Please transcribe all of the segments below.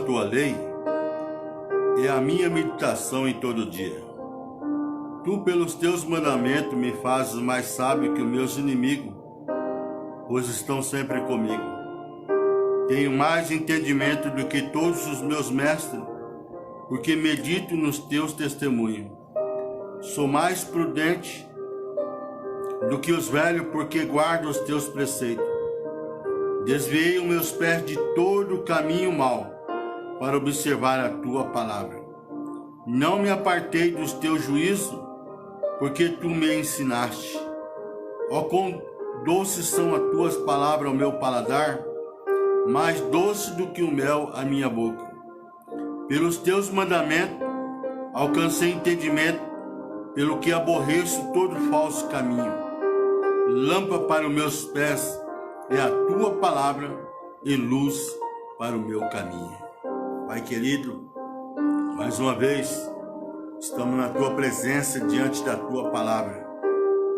tua lei é a minha meditação em todo dia. Tu, pelos teus mandamentos, me fazes mais sábio que os meus inimigos, pois estão sempre comigo. Tenho mais entendimento do que todos os meus mestres, porque medito nos teus testemunhos. Sou mais prudente do que os velhos, porque guardo os teus preceitos. Desviei os meus pés de todo o caminho mau, para observar a tua palavra. Não me apartei dos teus juízos, porque tu me ensinaste. Ó, quão doces são as tuas palavras ao meu paladar, mais doce do que o mel à minha boca. Pelos teus mandamentos alcancei entendimento, pelo que aborreço todo falso caminho. Lâmpada para os meus pés é a tua palavra e luz para o meu caminho. Pai querido, mais uma vez estamos na tua presença diante da tua palavra.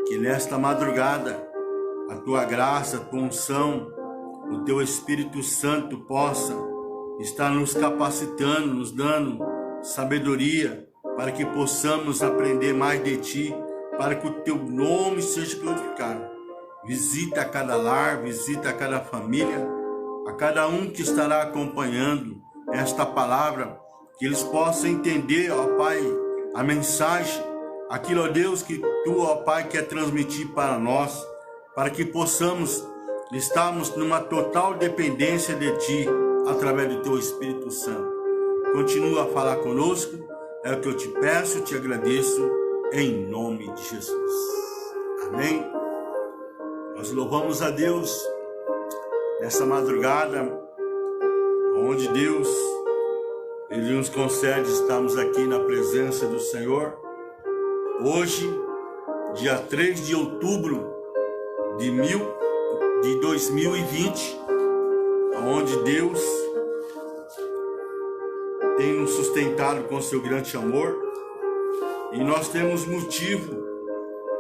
Que nesta madrugada a tua graça, a tua unção, o teu Espírito Santo possa estar nos capacitando, nos dando sabedoria, para que possamos aprender mais de ti, para que o teu nome seja glorificado. Visita a cada lar, visita a cada família, a cada um que estará acompanhando esta palavra, que eles possam entender, ó Pai, a mensagem, aquilo, ó Deus, que tu, ó Pai, quer transmitir para nós, para que possamos estarmos numa total dependência de ti, através do teu Espírito Santo. Continua a falar conosco, é o que eu te peço, te agradeço, em nome de Jesus. Amém? Nós louvamos a Deus nessa madrugada, onde Deus, Ele nos concede estarmos aqui na presença do Senhor. Hoje, dia 3 de outubro de 2020, onde Deus tem nos sustentado com seu grande amor, e nós temos motivo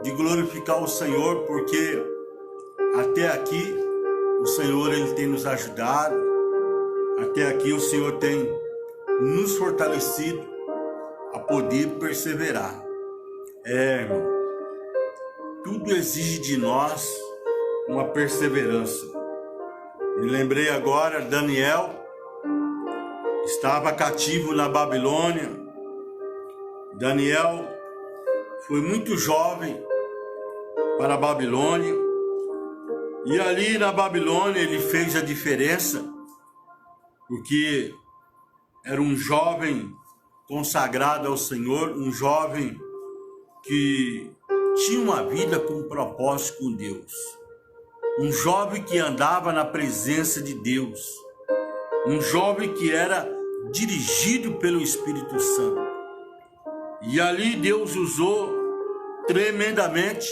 de glorificar o Senhor, porque até aqui o Senhor, Ele tem nos ajudado, até aqui o Senhor tem nos fortalecido a poder perseverar. Irmão, tudo exige de nós uma perseverança. Me lembrei agora, Daniel estava cativo na Babilônia. Daniel foi muito jovem para a Babilônia, e ali na Babilônia ele fez a diferença, porque era um jovem consagrado ao Senhor, um jovem que tinha uma vida com propósito com Deus, um jovem que andava na presença de Deus, um jovem que era dirigido pelo Espírito Santo. E ali Deus usou tremendamente,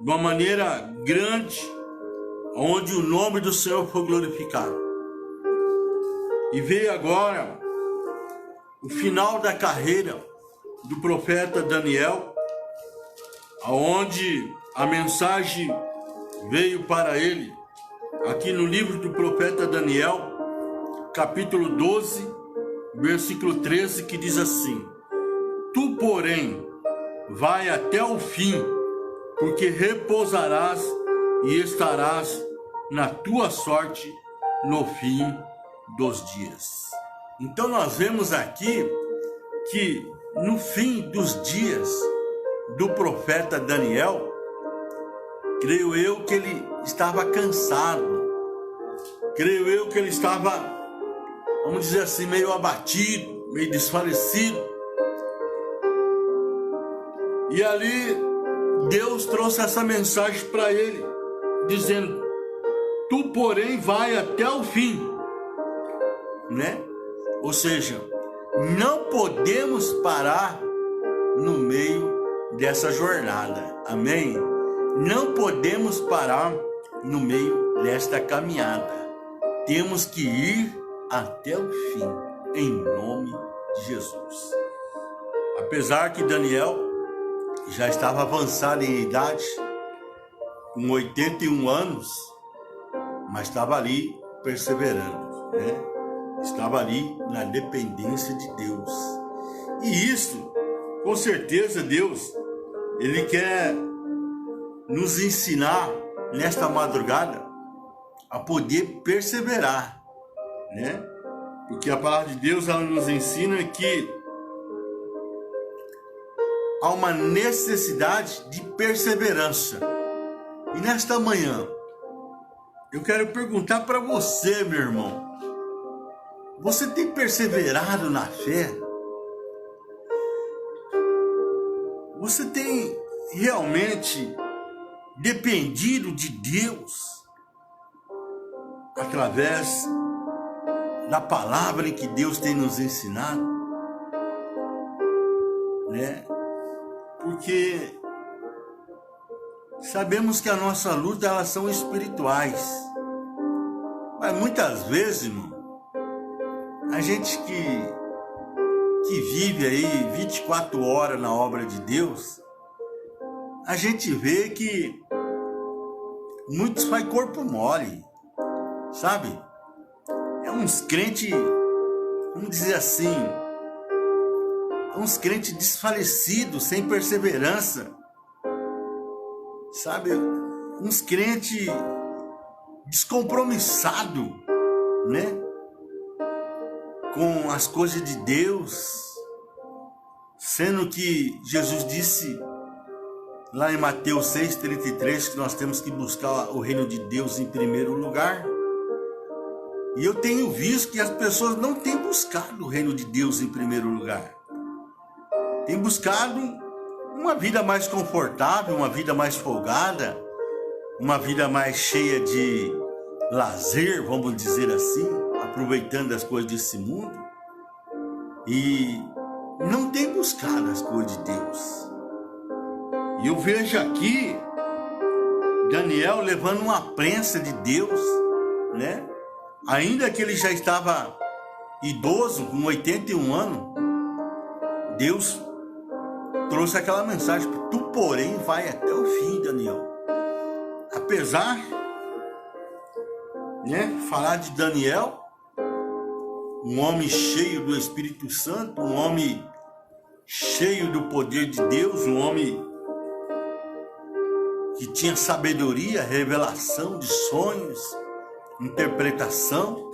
de uma maneira grande, onde o nome do Senhor foi glorificado. E veio agora o final da carreira do profeta Daniel, aonde a mensagem veio para ele, aqui no livro do profeta Daniel, capítulo 12, versículo 13, que diz assim: Tu, porém, vai até o fim, porque repousarás e estarás na tua sorte no fim dos dias. Então nós vemos aqui que no fim dos dias do profeta Daniel, creio eu que ele estava cansado, creio eu que ele estava, vamos dizer assim, meio abatido, meio desfalecido. E ali Deus trouxe essa mensagem para ele, dizendo: Tu, porém, vai até o fim, né? Ou seja, não podemos parar no meio dessa jornada, amém? Não podemos parar no meio desta caminhada. Temos que ir até o fim, em nome de Jesus. Apesar que Daniel já estava avançado em idade, com 81 anos, mas estava ali perseverando, né? estava ali na dependência de Deus. E isso, com certeza, Deus, Ele quer nos ensinar nesta madrugada a poder perseverar, né? Porque a palavra de Deus, ela nos ensina que há uma necessidade de perseverança. E nesta manhã, eu quero perguntar para você, meu irmão, você tem perseverado na fé? Você tem realmente dependido de Deus através da palavra que Deus tem nos ensinado, né? Porque sabemos que a nossa luta, elas são espirituais. Mas muitas vezes, irmão, a gente que vive aí 24 horas na obra de Deus, a gente vê que muitos faz corpo mole, sabe? É uns crentes, vamos dizer assim, uns crentes desfalecidos, sem perseverança, sabe? Uns crentes descompromissados, né? Com as coisas de Deus, sendo que Jesus disse lá em Mateus 6,33 que nós temos que buscar o reino de Deus em primeiro lugar. E eu tenho visto que as pessoas não têm buscado o reino de Deus em primeiro lugar. Têm buscado uma vida mais confortável, uma vida mais folgada, uma vida mais cheia de lazer, vamos dizer assim, aproveitando as coisas desse mundo, e não tem buscado as coisas de Deus. E eu vejo aqui Daniel levando uma prensa de Deus, né? Ainda que ele já estava idoso, com 81 anos, Deus trouxe aquela mensagem: tu, porém, vai até o fim, Daniel. Apesar, né, falar de Daniel, um homem cheio do Espírito Santo, um homem cheio do poder de Deus, um homem que tinha sabedoria, revelação de sonhos, interpretação.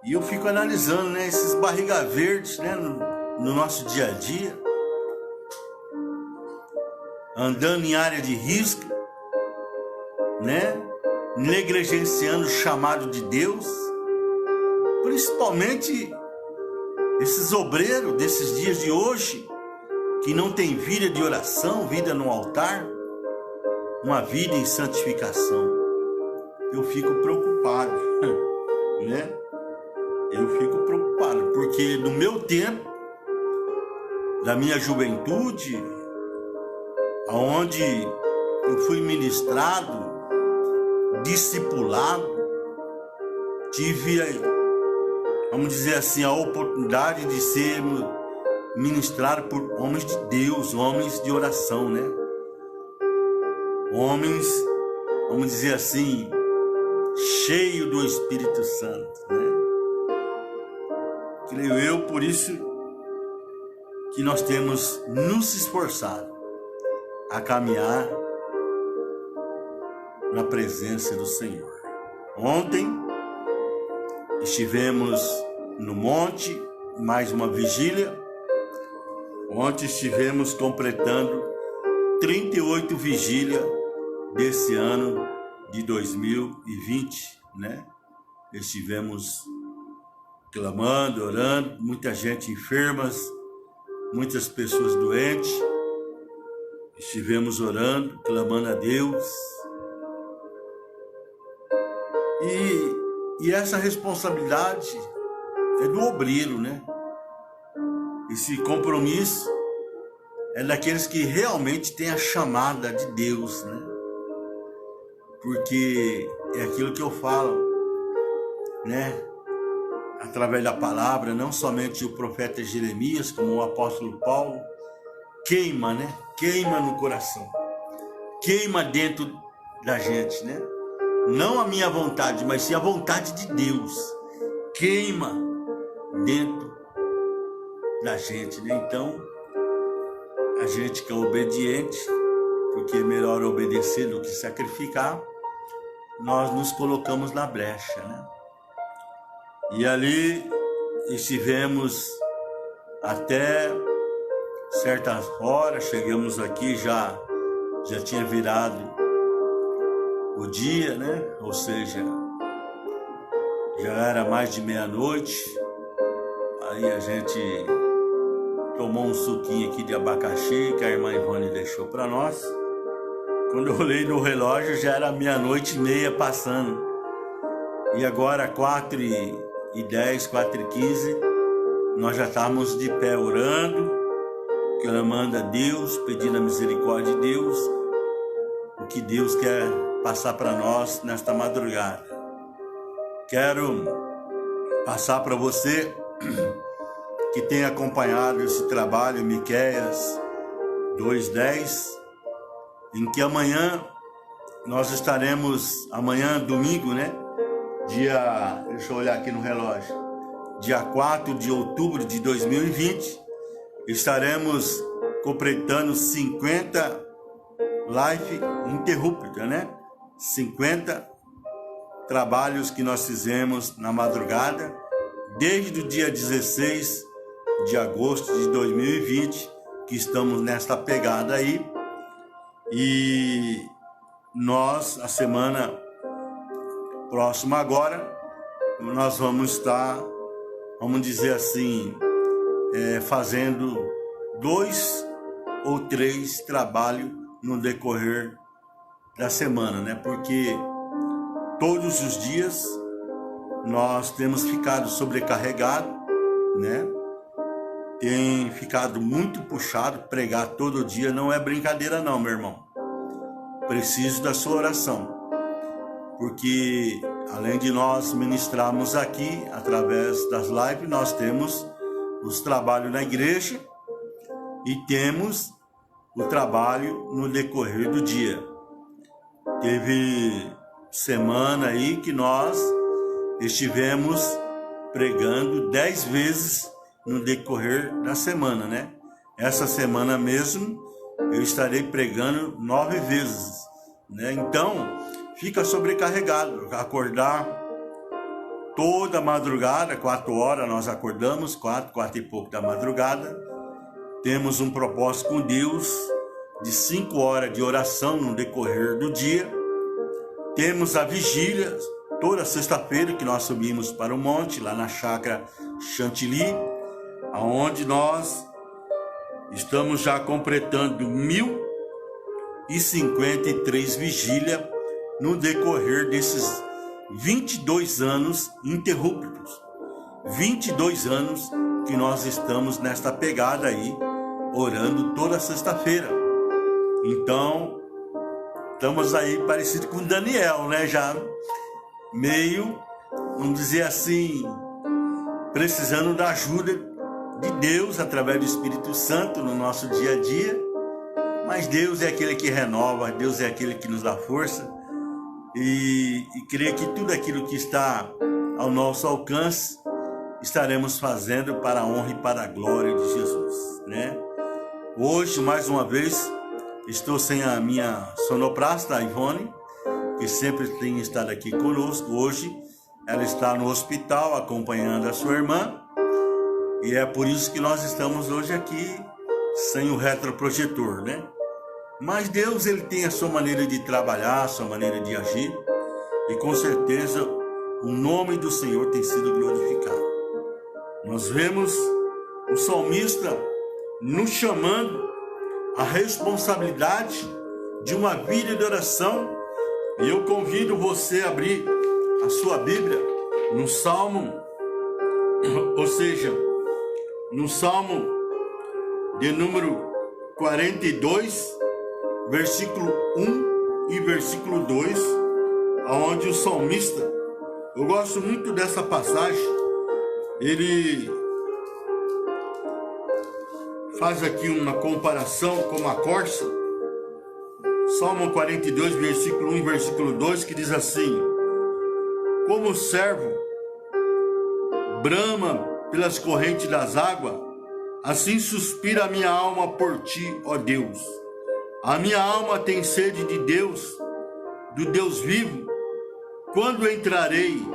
E eu fico analisando, né, esses barriga verdes, né, no nosso dia a dia, andando em área de risco, né, negligenciando o chamado de Deus, principalmente esses obreiros desses dias de hoje, que não tem vida de oração, vida no altar, uma vida em santificação. Eu fico preocupado, né? Eu fico preocupado, porque no meu tempo, da minha juventude, onde eu fui ministrado, discipulado, tive, vamos dizer assim, a oportunidade de ser ministrado por homens de Deus, homens de oração, né? Homens, vamos dizer assim, cheio do Espírito Santo, né? Creio eu, por isso que nós temos nos esforçado a caminhar na presença do Senhor. Ontem estivemos no monte, mais uma vigília. Ontem estivemos completando 38 vigílias desse ano de 2020, né? Estivemos clamando, orando, muita gente enferma, muitas pessoas doentes. Estivemos orando, clamando a Deus. E essa responsabilidade é do obreiro, né? Esse compromisso é daqueles que realmente têm a chamada de Deus, né? Porque é aquilo que eu falo, né? Através da palavra, não somente o profeta Jeremias, como o apóstolo Paulo, queima, né? Queima no coração, queima dentro da gente, né? não a minha vontade, mas sim a vontade de Deus, queima dentro da gente, né? Então, a gente que é obediente, porque é melhor obedecer do que sacrificar, nós nos colocamos na brecha, né? E ali estivemos até certas horas, chegamos aqui, já tinha virado o dia, né? Ou seja, já era mais de meia-noite. Aí a gente tomou um suquinho aqui de abacaxi que a irmã Ivone deixou para nós. Quando eu olhei no relógio, já era meia-noite e meia passando. E agora 4h10, 4h15, nós já estávamos de pé orando, clamando a Deus, pedindo a misericórdia de Deus, o que Deus quer passar para nós nesta madrugada. Quero passar para você que tem acompanhado esse trabalho, Miqueias 2:10, em que amanhã nós estaremos, amanhã domingo, né? Deixa eu olhar aqui no relógio, dia 4 de outubro de 2020, estaremos completando 50 live interrupta, né? 50 trabalhos que nós fizemos na madrugada, desde o dia 16 de agosto de 2020, que estamos nesta pegada aí. E nós, a semana próxima agora, nós vamos estar, vamos dizer assim, fazendo 2 ou 3 trabalhos no decorrer da semana, né? Porque todos os dias nós temos ficado sobrecarregados, né? Tem ficado muito puxado. Pregar todo dia não é brincadeira não, meu irmão. Preciso da sua oração, porque além de nós ministrarmos aqui através das lives, nós temos os trabalhos na igreja e temos o trabalho no decorrer do dia. Teve semana aí que nós estivemos pregando 10 vezes no decorrer da semana, né? Essa semana mesmo eu estarei pregando 9 vezes, né? Então fica sobrecarregado. Acordar toda madrugada, 4 horas nós acordamos, 4 e pouco da madrugada. Temos um propósito com Deus de 5 horas de oração no decorrer do dia. Temos a vigília toda sexta-feira que nós subimos para o monte, lá na chácara Chantilly, aonde nós estamos já completando 1053 vigílias no decorrer desses 22 anos interruptos. 22 anos que nós estamos nesta pegada aí, orando toda sexta-feira. Então, estamos aí parecido com Daniel, né? Já meio, vamos dizer assim, precisando da ajuda de Deus através do Espírito Santo no nosso dia a dia. Mas Deus é aquele que renova, Deus é aquele que nos dá força. E creio que tudo aquilo que está ao nosso alcance estaremos fazendo para a honra e para a glória de Jesus, né? Hoje, mais uma vez, estou sem a minha sonoplasta, a Ivone, que sempre tem estado aqui conosco. Hoje ela está no hospital acompanhando a sua irmã, e é por isso que nós estamos hoje aqui sem o retroprojetor, né? Mas Deus, ele tem a sua maneira de trabalhar, a sua maneira de agir, e com certeza o nome do Senhor tem sido glorificado. Nós vemos o salmista nos chamando a responsabilidade de uma vida de oração, e eu convido você a abrir a sua Bíblia no Salmo, ou seja, no Salmo de número 42, versículo 1 e versículo 2, onde o salmista, eu gosto muito dessa passagem, ele faz aqui uma comparação com a corça. Salmo 42, versículo 1 e versículo 2, que diz assim: como o servo brama pelas correntes das águas, assim suspira a minha alma por ti, ó Deus. A minha alma tem sede de Deus, do Deus vivo. Quando entrarei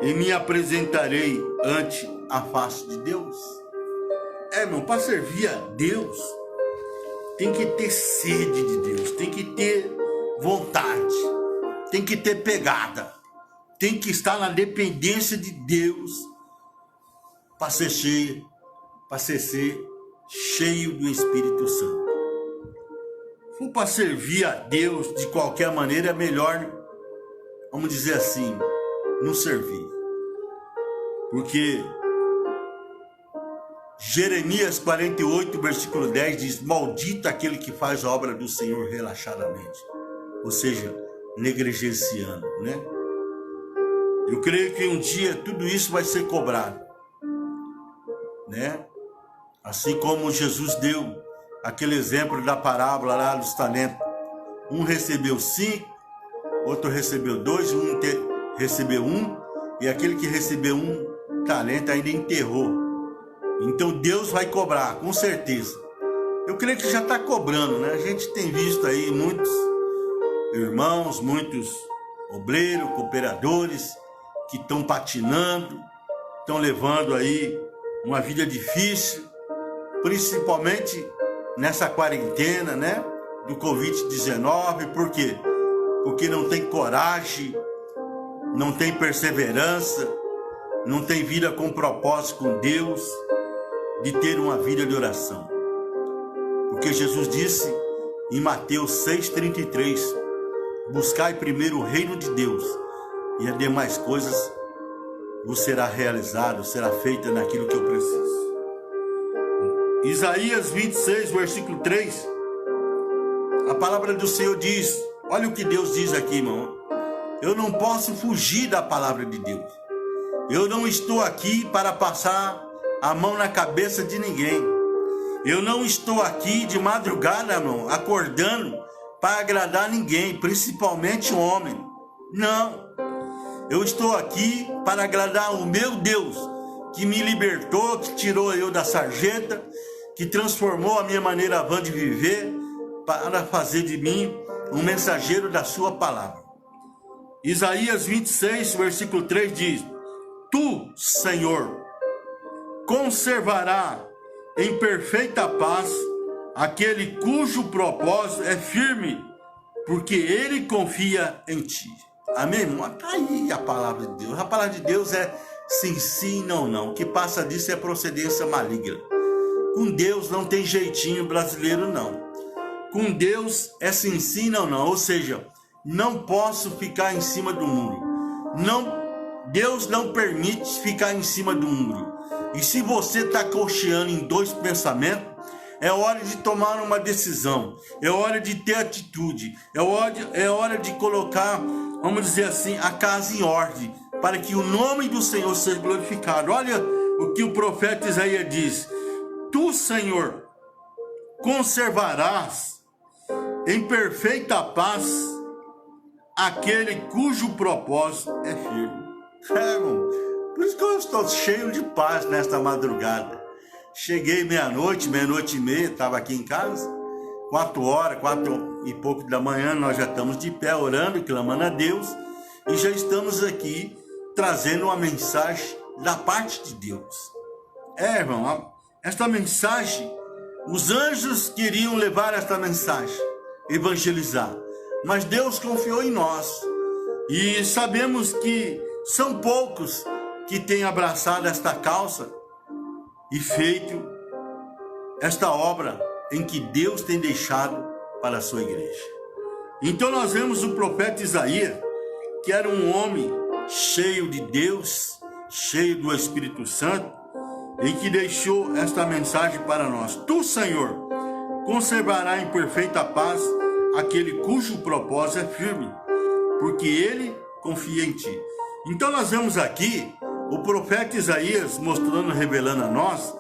e me apresentarei ante a face de Deus? Irmão, para servir a Deus, tem que ter sede de Deus, tem que ter vontade, tem que ter pegada, tem que estar na dependência de Deus para ser cheio do Espírito Santo. Se for para servir a Deus de qualquer maneira, é melhor, vamos dizer assim, não servir. Porque Jeremias 48, versículo 10 diz: maldito aquele que faz a obra do Senhor relaxadamente, ou seja, negligenciando, né? Eu creio que um dia tudo isso vai ser cobrado, né? Assim como Jesus deu aquele exemplo da parábola lá dos talentos. Um recebeu 5, outro recebeu 2, recebeu 1, e aquele que recebeu 1 talento ainda enterrou. Então Deus vai cobrar, com certeza. Eu creio que já está cobrando, né? A gente tem visto aí muitos irmãos, muitos obreiros, cooperadores, que estão patinando, estão levando aí uma vida difícil, principalmente nessa quarentena, né? Do Covid-19. Por quê? Porque não tem coragem, não tem perseverança, não tem vida com propósito com Deus, de ter uma vida de oração. Porque Jesus disse em Mateus 6,33: buscai primeiro o reino de Deus, e as demais coisas vos será realizado, será feita naquilo que eu preciso. Isaías 26, versículo 3, a palavra do Senhor diz, olha o que Deus diz aqui, irmão: eu não posso fugir da palavra de Deus. Eu não estou aqui para passar a mão na cabeça de ninguém. Eu não estou aqui de madrugada, irmão, acordando para agradar ninguém, principalmente o homem. Não. Eu estou aqui para agradar o meu Deus, que me libertou, que tirou eu da sarjeta, que transformou a minha maneira vã de viver, para fazer de mim um mensageiro da sua palavra. Isaías 26, versículo 3 diz: tu, Senhor, conservará em perfeita paz aquele cujo propósito é firme, porque ele confia em ti. Amém, irmão? Está aí a palavra de Deus. A palavra de Deus é sim, sim, não, não. O que passa disso é procedência maligna. Com Deus não tem jeitinho brasileiro, não. Com Deus é sim, sim, não, não. Ou seja, não posso ficar em cima do muro. Deus não permite ficar em cima do muro. E se você está cocheando em dois pensamentos, é hora de tomar uma decisão, é hora de ter atitude, é hora de colocar, vamos dizer assim, a casa em ordem, para que o nome do Senhor seja glorificado. Olha o que o profeta Isaías diz: tu, Senhor, conservarás em perfeita paz aquele cujo propósito é firme. Irmão, por isso que eu estou cheio de paz nesta madrugada. Cheguei meia-noite e meia, estava aqui em casa, 4 e pouco da manhã, nós já estamos de pé orando, clamando a Deus, e já estamos aqui trazendo uma mensagem da parte de Deus. Irmão, esta mensagem, os anjos queriam levar esta mensagem, evangelizar, mas Deus confiou em nós, e sabemos que são poucos que têm abraçado esta causa e feito esta obra em que Deus tem deixado para a sua igreja. Então nós vemos o profeta Isaías, que era um homem cheio de Deus, cheio do Espírito Santo, e que deixou esta mensagem para nós: tu, Senhor, conservará em perfeita paz aquele cujo propósito é firme, porque ele confia em ti. Então nós vemos aqui o profeta Isaías mostrando, revelando a nós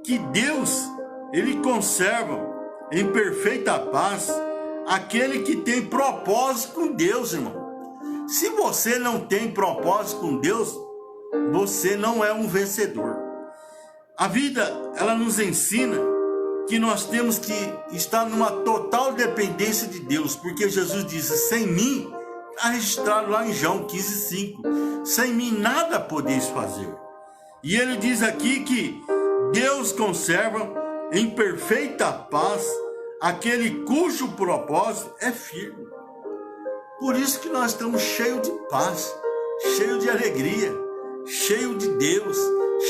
que Deus, ele conserva em perfeita paz aquele que tem propósito com Deus, irmão. Se você não tem propósito com Deus, você não é um vencedor. A vida, ela nos ensina que nós temos que estar numa total dependência de Deus, porque Jesus disse: sem mim, está registrado lá em João 15:5, sem mim nada podeis fazer. E ele diz aqui que Deus conserva em perfeita paz aquele cujo propósito é firme. Por isso que nós estamos cheios de paz, cheios de alegria, cheios de Deus,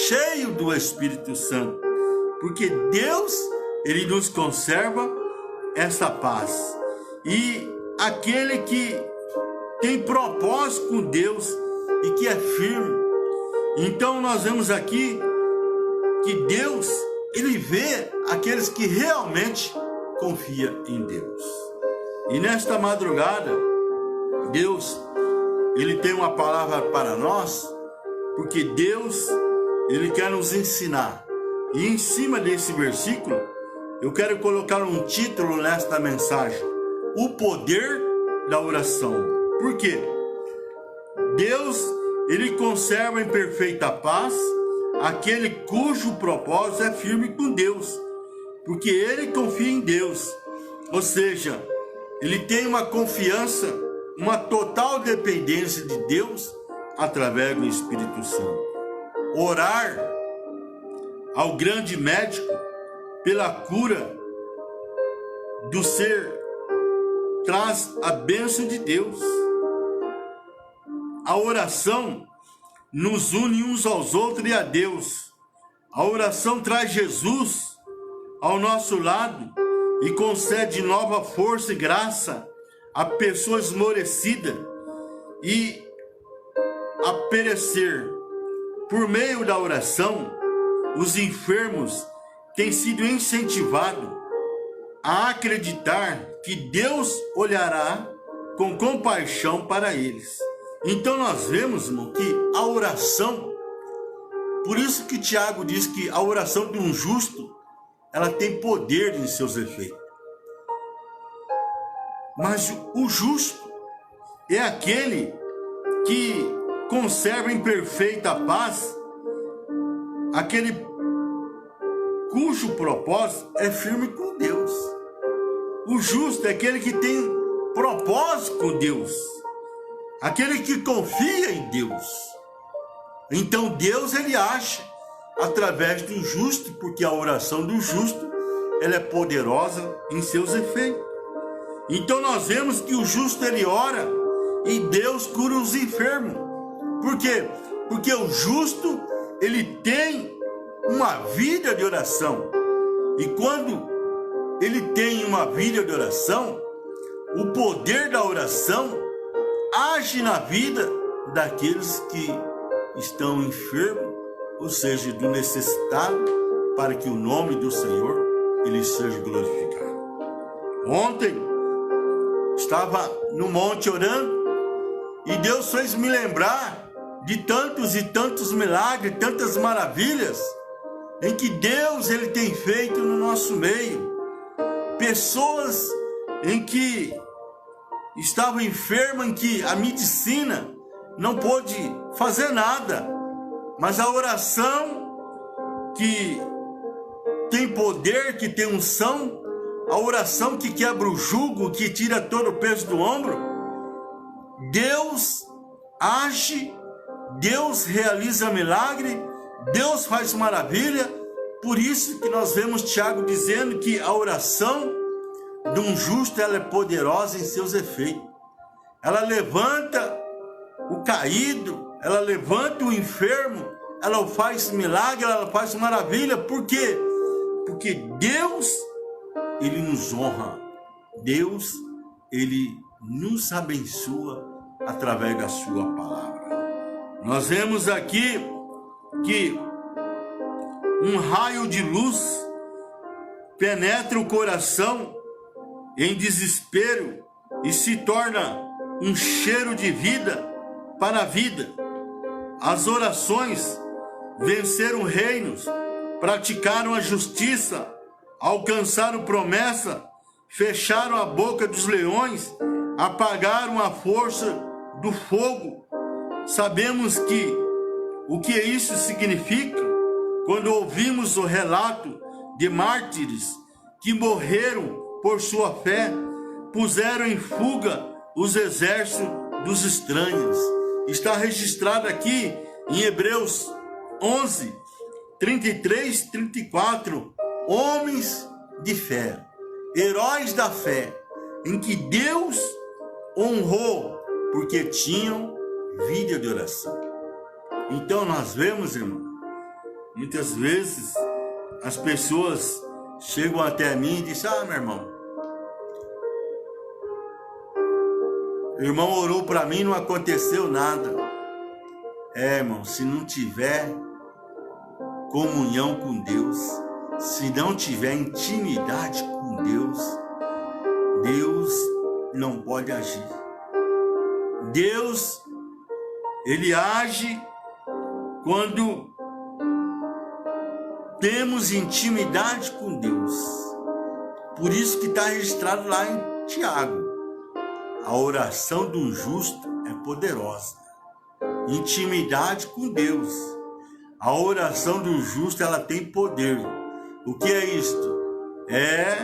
cheios do Espírito Santo, porque Deus, ele nos conserva essa paz. E aquele que tem propósito com Deus e que é firme. Então nós vemos aqui que Deus, ele vê aqueles que realmente confiam em Deus. E nesta madrugada, Deus, ele tem uma palavra para nós, porque Deus, ele quer nos ensinar. E em cima desse versículo, eu quero colocar um título nesta mensagem: o poder da oração. Por quê? Deus, ele conserva em perfeita paz aquele cujo propósito é firme com Deus, porque ele confia em Deus. Ou seja, ele tem uma confiança, uma total dependência de Deus através do Espírito Santo. Orar ao grande médico pela cura do ser traz a bênção de Deus. A oração nos une uns aos outros e a Deus. A oração traz Jesus ao nosso lado e concede nova força e graça a pessoa esmorecida e a perecer. Por meio da oração, os enfermos têm sido incentivados a acreditar que Deus olhará com compaixão para eles. Então nós vemos, irmão, que a oração, por isso que Tiago diz que a oração de um justo, ela tem poder em seus efeitos. Mas o justo é aquele que conserva em perfeita paz aquele cujo propósito é firme com Deus. O justo é aquele que tem propósito com Deus, aquele que confia em Deus. Então Deus, ele age através do justo, porque a oração do justo, ela é poderosa em seus efeitos. Então nós vemos que o justo, ele ora e Deus cura os enfermos. Por quê? Porque o justo, ele tem uma vida de oração. E quando ele tem uma vida de oração, o poder da oração age na vida daqueles que estão enfermos, ou seja, do necessitado, para que o nome do Senhor, ele seja glorificado. Ontem estava no monte orando e Deus fez me lembrar de tantos e tantos milagres, tantas maravilhas em que Deus, ele tem feito no nosso meio. Pessoas em que estavam enfermas, em que a medicina não pôde fazer nada, mas a oração que tem poder, que tem unção, a oração que quebra o jugo, que tira todo o peso do ombro, Deus age, Deus realiza milagre, Deus faz maravilha. Por isso que nós vemos Tiago dizendo que a oração de um justo, ela é poderosa em seus efeitos. Ela levanta o caído, ela levanta o enfermo, ela faz milagre, ela faz maravilha. Por quê? Porque Deus, ele nos honra. Deus, ele nos abençoa através da sua palavra. Nós vemos aqui que um raio de luz penetra o coração em desespero e se torna um cheiro de vida para a vida. As orações venceram reinos, praticaram a justiça, alcançaram promessa fecharam a boca dos leões, apagaram a força do fogo. Sabemos que o que isso significa quando ouvimos o relato de mártires que morreram por sua fé, puseram em fuga os exércitos dos estranhos. Está registrado aqui em Hebreus 11, 33, 34, homens de fé, heróis da fé, em que Deus honrou porque tinham vida de oração. Então nós vemos, irmão, muitas vezes as pessoas chegam até mim e dizem: meu irmão orou para mim, não aconteceu nada. Irmão, se não tiver comunhão com Deus, se não tiver intimidade com Deus, Deus não pode agir. Deus, ele age quando temos intimidade com Deus. Por isso que está registrado lá em Tiago: a oração do justo é poderosa. Intimidade com Deus. A oração do justo, ela tem poder. O que é isto? É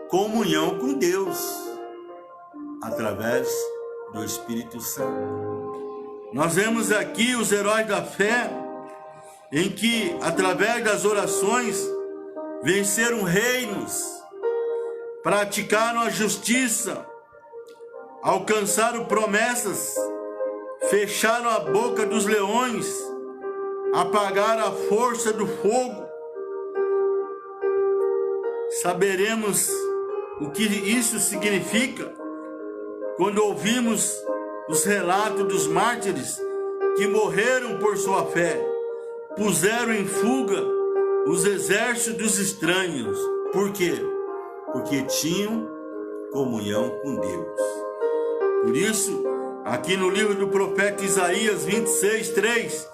comunhão com Deus, através do Espírito Santo. Nós vemos aqui os heróis da fé, em que, através das orações, venceram reinos, praticaram a justiça, alcançaram promessas, fecharam a boca dos leões, apagaram a força do fogo. Saberemos o que isso significa quando ouvimos os relatos dos mártires que morreram por sua fé, puseram em fuga os exércitos dos estranhos. Por quê? Porque tinham comunhão com Deus. Por isso, aqui no livro do profeta Isaías 26:3,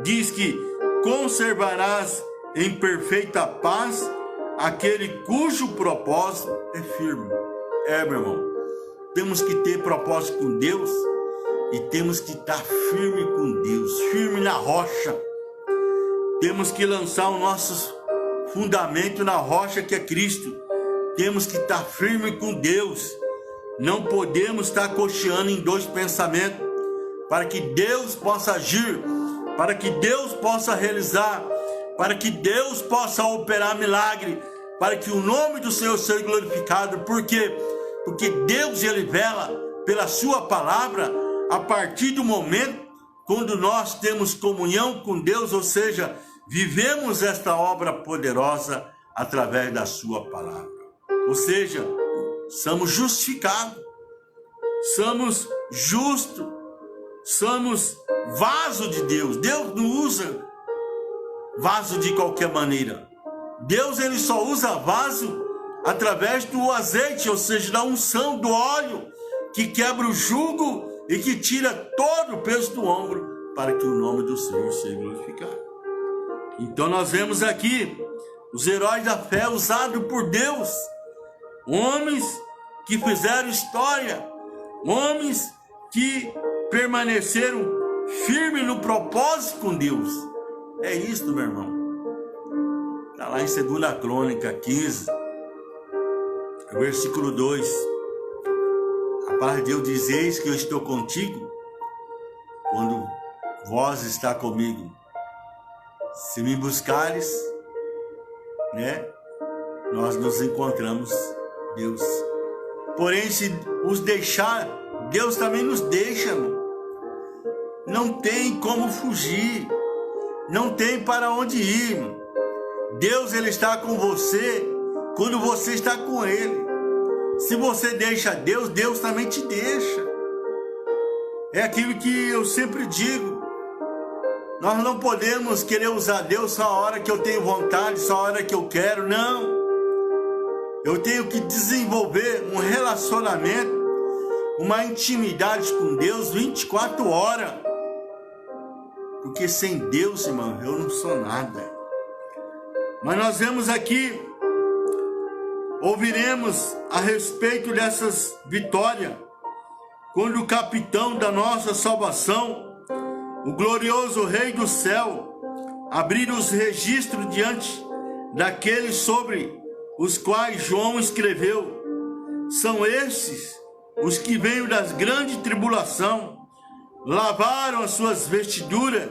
diz que conservarás em perfeita paz aquele cujo propósito é firme. Meu irmão, temos que ter propósito com Deus e temos que estar firme com Deus, firme na rocha. Temos que lançar o nosso fundamento na rocha que é Cristo. Temos que estar firme com Deus. Não podemos estar cocheando em dois pensamentos, para que Deus possa agir, para que Deus possa realizar, para que Deus possa operar milagre, para que o nome do Senhor seja glorificado. Por quê? Porque Deus, ele vela pela sua palavra a partir do momento quando nós temos comunhão com Deus, ou seja, vivemos esta obra poderosa através da sua palavra. Ou seja, somos justificados, somos justos, somos vaso de Deus. Deus não usa vaso de qualquer maneira. Deus, ele só usa vaso através do azeite, ou seja, da unção, do óleo, que quebra o jugo e que tira todo o peso do ombro, para que o nome do Senhor seja glorificado. Então nós vemos aqui os heróis da fé usados por Deus, homens que fizeram história, homens que permaneceram firmes no propósito com Deus. É isso, meu irmão. Está lá em 2 Crônica 15, versículo 2. A palavra de Deus diz: eis que eu estou contigo quando vós está comigo. Se me buscares, nós nos encontramos, Deus. Porém, se os deixar, Deus também nos deixa, irmão. Não tem como fugir, não tem para onde ir, irmão. Deus, ele está com você quando você está com ele. Se você deixa Deus, Deus também te deixa. É aquilo que eu sempre digo: nós não podemos querer usar Deus só a hora que eu tenho vontade, só a hora que eu quero. Não. Eu tenho que desenvolver um relacionamento, uma intimidade com Deus 24 horas. Porque sem Deus, irmão, eu não sou nada. Mas nós vemos aqui ouviremos a respeito dessas vitórias, quando o capitão da nossa salvação, o glorioso Rei do céu, abrir os registros diante daqueles sobre os quais João escreveu. São estes os que veio das grandes tribulação, lavaram as suas vestiduras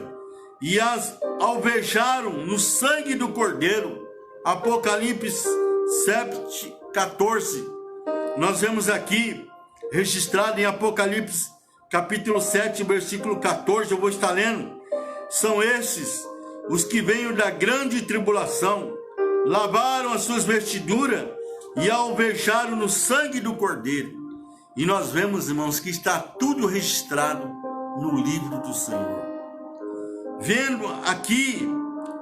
e as alvejaram no sangue do Cordeiro. Apocalipse 7:14. Nós vemos aqui registrado em Apocalipse capítulo 7, versículo 14, eu vou estar lendo. São esses os que veio da grande tribulação, lavaram as suas vestiduras e alvejaram no sangue do Cordeiro. E nós vemos, irmãos, que está tudo registrado no livro do Senhor. Vendo aqui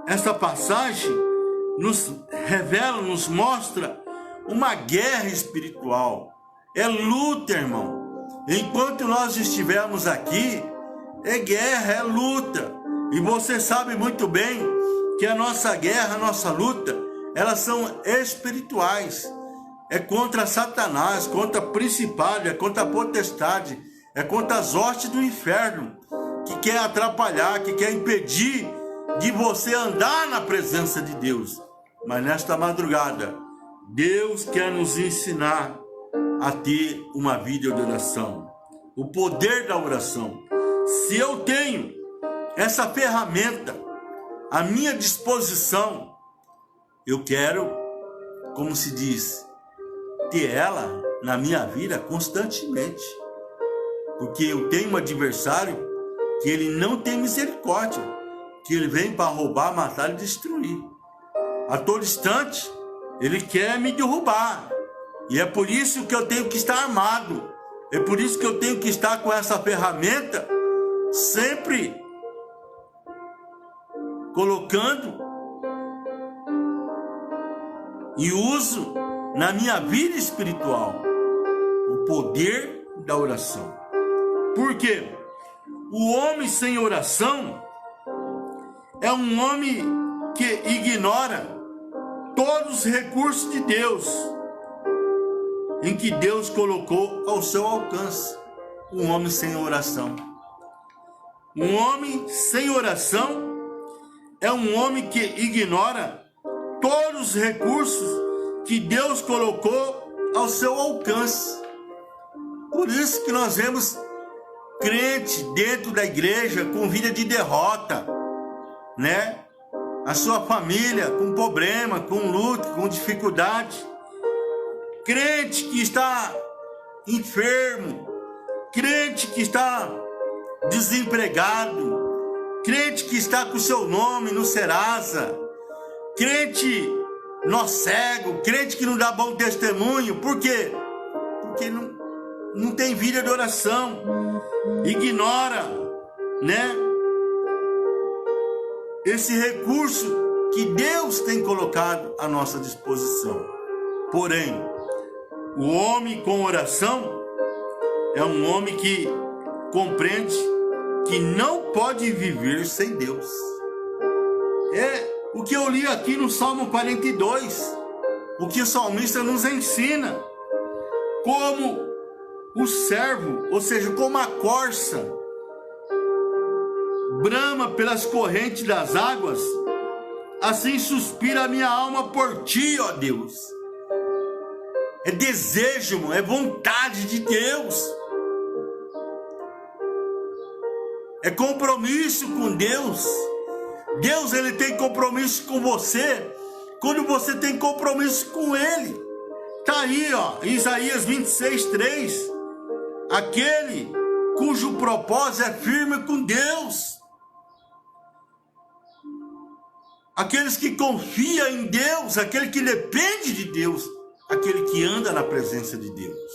essa passagem, nos revela, nos mostra uma guerra espiritual. É luta, irmão. Enquanto nós estivermos aqui, é guerra, é luta. E você sabe muito bem que a nossa guerra, a nossa luta, elas são espirituais. É contra Satanás, contra principado, é contra a potestade, é contra as hostes do inferno, que quer atrapalhar, que quer impedir de você andar na presença de Deus. Mas nesta madrugada, Deus quer nos ensinar a ter uma vida de oração, o poder da oração. Se eu tenho essa ferramenta à minha disposição, eu quero, como se diz, ter ela na minha vida constantemente, porque eu tenho um adversário que ele não tem misericórdia, que ele vem para roubar, matar e destruir. A todo instante ele quer me derrubar, e é por isso que eu tenho que estar armado, é por isso que eu tenho que estar com essa ferramenta sempre colocando e uso na minha vida espiritual o poder da oração. Porque o homem sem oração é um homem que ignora todos os recursos de Deus, em que Deus colocou ao seu alcance. Um homem sem oração. Um homem sem oração é um homem que ignora todos os recursos que Deus colocou ao seu alcance. Por isso que nós vemos crente dentro da igreja com vida de derrota, né? A sua família com problema, com luta, com dificuldade. Crente que está enfermo, crente que está desempregado, crente que está com seu nome no Serasa, crente nó cego, crente que não dá bom testemunho. Por quê? Porque não tem vida de oração, ignora, né, esse recurso que Deus tem colocado à nossa disposição. Porém, o homem com oração é um homem que compreende que não pode viver sem Deus. É o que eu li aqui no Salmo 42, o que o salmista nos ensina, como o servo, ou seja, como a corça, brama pelas correntes das águas, assim suspira a minha alma por ti, ó Deus. É desejo, é vontade de Deus, é compromisso com Deus. Deus, ele tem compromisso com você quando você tem compromisso com ele. Está aí, ó, Isaías 26:3, aquele cujo propósito é firme com Deus, aqueles que confiam em Deus, aquele que depende de Deus, aquele que anda na presença de Deus.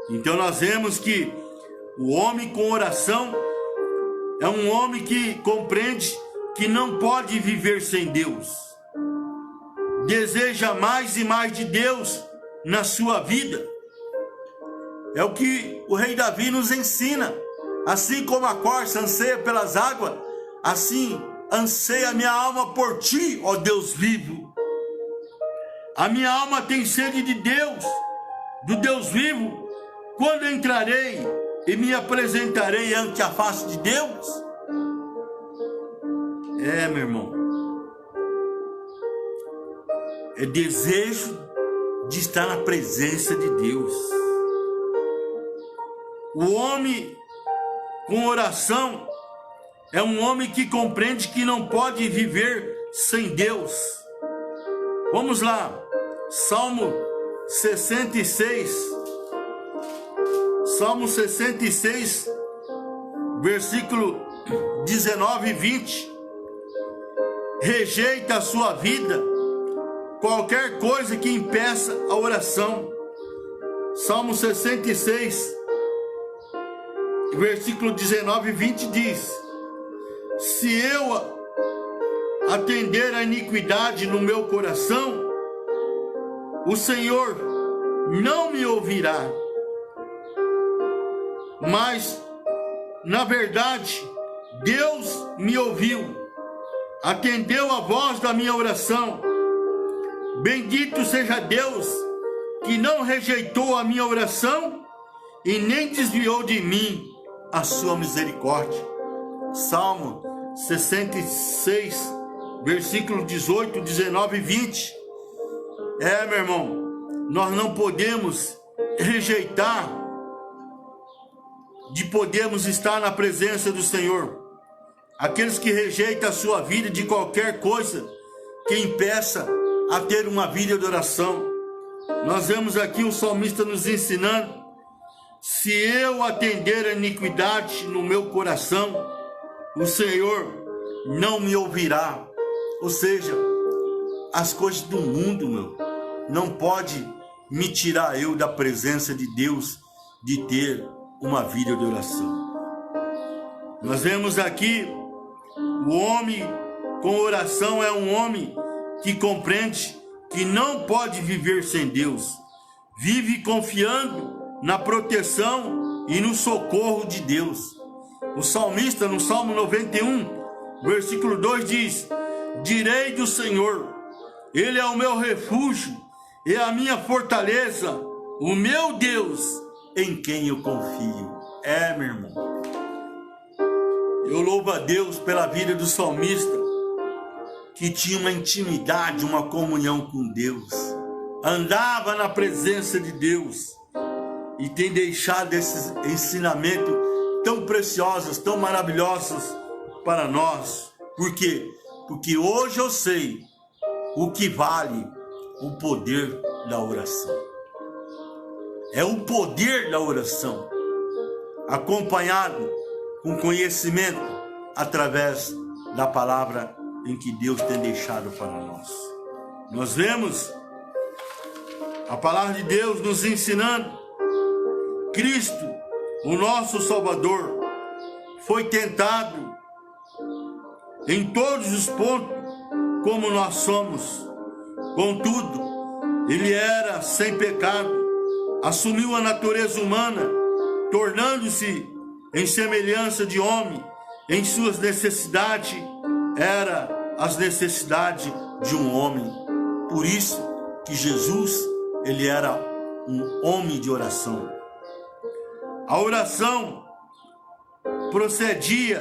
Então nós vemos que o homem com oração é um homem que compreende que não pode viver sem Deus. Deseja mais e mais de Deus na sua vida. É o que o rei Davi nos ensina. Assim como a corça anseia pelas águas, assim anseia a minha alma por ti, ó Deus vivo. A minha alma tem sede de Deus, do Deus vivo. Quando entrarei e me apresentarei ante a face de Deus? Meu irmão, é desejo de estar na presença de Deus. O homem com oração é um homem que compreende que não pode viver sem Deus. Vamos lá, Salmo 66, versículo 19 e 20. Rejeita a sua vida qualquer coisa que impeça a oração. Salmo 66, versículo 19 e 20 diz: se eu atender a iniquidade no meu coração, o Senhor não me ouvirá. Mas, na verdade, Deus me ouviu, atendeu a voz da minha oração. Bendito seja Deus, que não rejeitou a minha oração e nem desviou de mim a sua misericórdia. Salmo 66, versículo 18, 19 e 20. Meu irmão, nós não podemos rejeitar de podermos estar na presença do Senhor. Aqueles que rejeitam a sua vida de qualquer coisa que impeça a ter uma vida de oração. Nós vemos aqui o salmista nos ensinando: se eu atender a iniquidade no meu coração, o Senhor não me ouvirá. Ou seja, as coisas do mundo, não pode me tirar eu da presença de Deus, de ter uma vida de oração. Nós vemos aqui, o homem com oração é um homem que compreende que não pode viver sem Deus. Vive confiando na proteção e no socorro de Deus. O salmista, no Salmo 91, versículo 2 diz: direi do Senhor, Ele é o meu refúgio e a minha fortaleza, o meu Deus, em quem eu confio. Meu irmão, eu louvo a Deus pela vida do salmista, que tinha uma intimidade, uma comunhão com Deus, andava na presença de Deus e tem deixado esses ensinamentos tão preciosos, tão maravilhosos para nós. Por quê? Porque hoje eu sei o que vale o poder da oração. É o poder da oração, acompanhado com conhecimento através da palavra em que Deus tem deixado para nós. Nós vemos a palavra de Deus nos ensinando: Cristo, o nosso Salvador, foi tentado em todos os pontos como nós somos. Contudo, ele era sem pecado, assumiu a natureza humana, tornando-se em semelhança de homem. Em suas necessidades, era as necessidades de um homem. Por isso que Jesus, ele era um homem de oração. A oração procede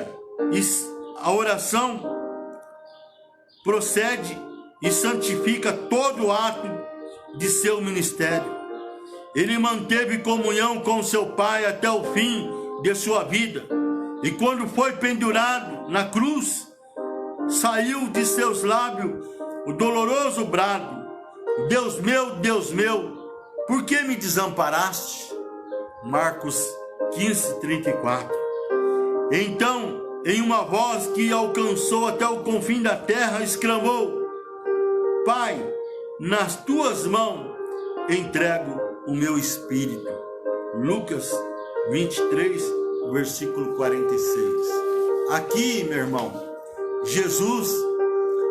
e santifica todo o ato de seu ministério. Ele manteve comunhão com seu Pai até o fim de sua vida. E quando foi pendurado na cruz, saiu de seus lábios o doloroso brado: Deus meu, por que me desamparaste? Marcos 15, 34. Então, em uma voz que alcançou até o confim da terra, exclamou: Pai, nas tuas mãos entrego o meu espírito. Lucas 23, versículo 46. Aqui, meu irmão, Jesus,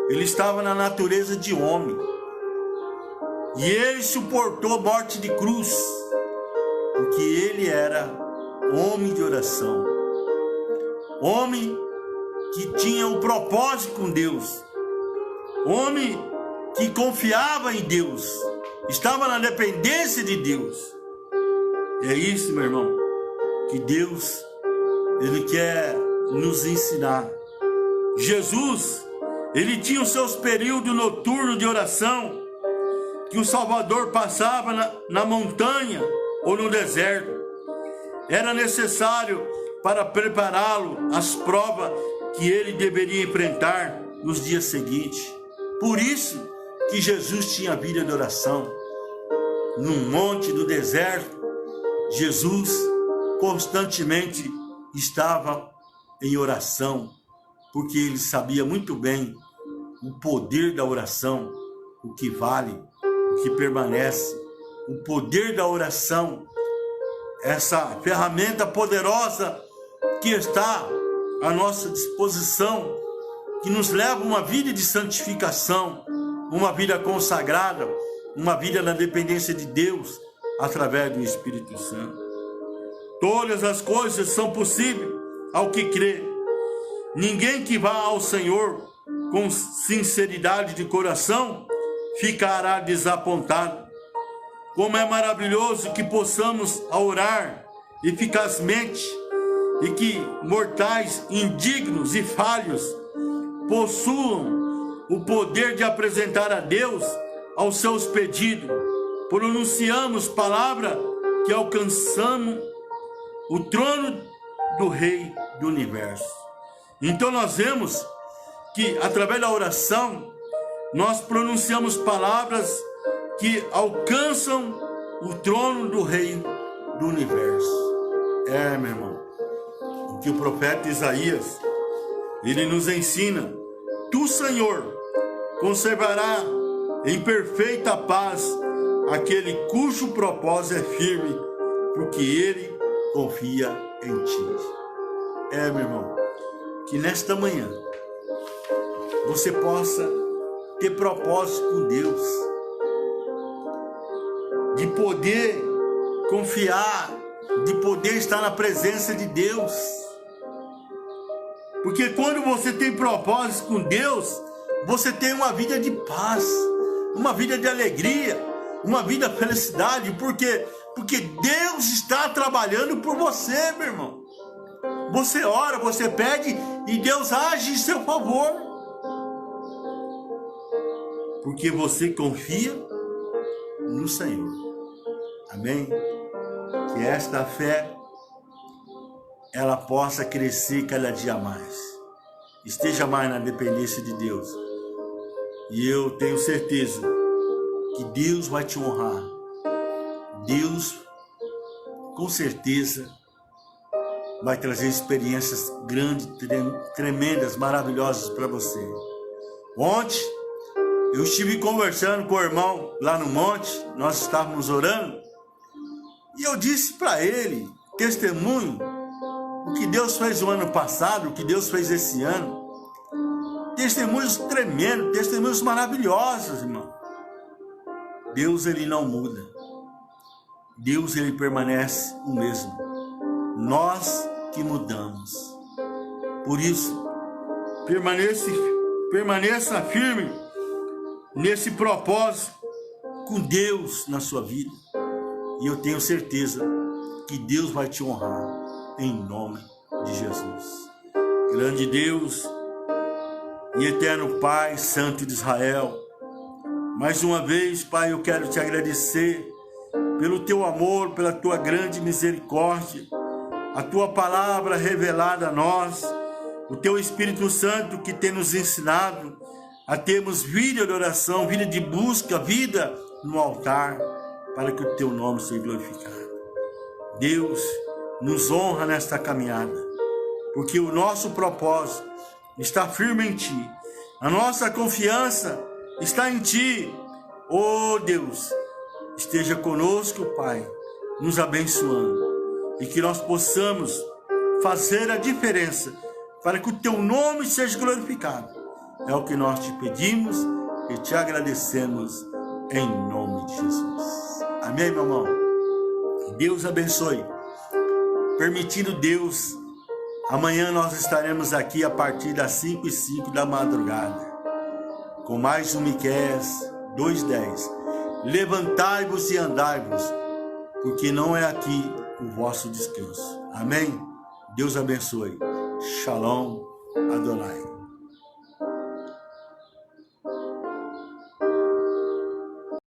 ele estava na natureza de homem, e ele suportou morte de cruz, porque ele era homem de oração, homem que tinha um propósito com Deus, homem que confiava em Deus, estava na dependência de Deus. É isso, meu irmão, que Deus, Ele quer nos ensinar. Jesus, Ele tinha os seus períodos noturnos de oração, que o Salvador passava na montanha ou no deserto. Era necessário para prepará-lo às provas que ele deveria enfrentar nos dias seguintes. Por isso que Jesus tinha vida de oração. No monte do deserto, Jesus constantemente estava em oração, porque ele sabia muito bem o poder da oração, o que vale, o que permanece. O poder da oração, essa ferramenta poderosa que está à nossa disposição, que nos leva a uma vida de santificação, uma vida consagrada, uma vida na dependência de Deus, através do Espírito Santo. Todas as coisas são possíveis ao que crê. Ninguém que vá ao Senhor com sinceridade de coração ficará desapontado. Como é maravilhoso que possamos orar eficazmente e que mortais indignos e falhos possuam o poder de apresentar a Deus aos seus pedidos. Pronunciamos palavra que alcançamos o trono do Rei do Universo. Então nós vemos que através da oração nós pronunciamos palavras que alcançam o trono do Rei do Universo. Meu irmão, o que o profeta Isaías, ele nos ensina: tu, Senhor, conservará em perfeita paz aquele cujo propósito é firme, porque ele confia em ti. Meu irmão, que nesta manhã você possa ter propósito com Deus, de poder confiar, de poder estar na presença de Deus. Porque quando você tem propósito com Deus, você tem uma vida de paz, uma vida de alegria, uma vida de felicidade. Porque Deus está trabalhando por você, meu irmão. Você ora, você pede e Deus age em seu favor. Porque você confia no Senhor. Amém? Que esta fé, ela possa crescer cada dia mais. Esteja mais na dependência de Deus. E eu tenho certeza que Deus vai te honrar. Deus, com certeza, vai trazer experiências grandes, tremendas, maravilhosas para você. Ontem, eu estive conversando com o irmão lá no monte, nós estávamos orando, e eu disse para ele, testemunho, o que Deus fez o ano passado, o que Deus fez esse ano. Testemunhos tremendos, testemunhos maravilhosos, irmão. Deus, ele não muda. Deus, ele permanece o mesmo. Nós que mudamos. Por isso, permaneça firme nesse propósito com Deus na sua vida. E eu tenho certeza que Deus vai te honrar em nome de Jesus. Grande Deus e eterno Pai, Santo de Israel, mais uma vez, Pai, eu quero te agradecer pelo teu amor, pela tua grande misericórdia, a tua palavra revelada a nós, o teu Espírito Santo que tem nos ensinado a termos vida de oração, vida de busca, vida no altar, para que o teu nome seja glorificado. Deus, nos honra nesta caminhada, porque o nosso propósito está firme em ti, a nossa confiança está em ti. Oh Deus, esteja conosco, Pai, nos abençoando, e que nós possamos fazer a diferença para que o teu nome seja glorificado. É o que nós te pedimos e te agradecemos em nome de Jesus. Amém, meu irmão? Deus abençoe. Permitindo Deus, amanhã nós estaremos aqui a partir das 5h05 da madrugada. com mais um Miqueias 2:10. Levantai-vos e andai-vos, porque não é aqui o vosso descanso. Amém? Deus abençoe. Shalom Adonai.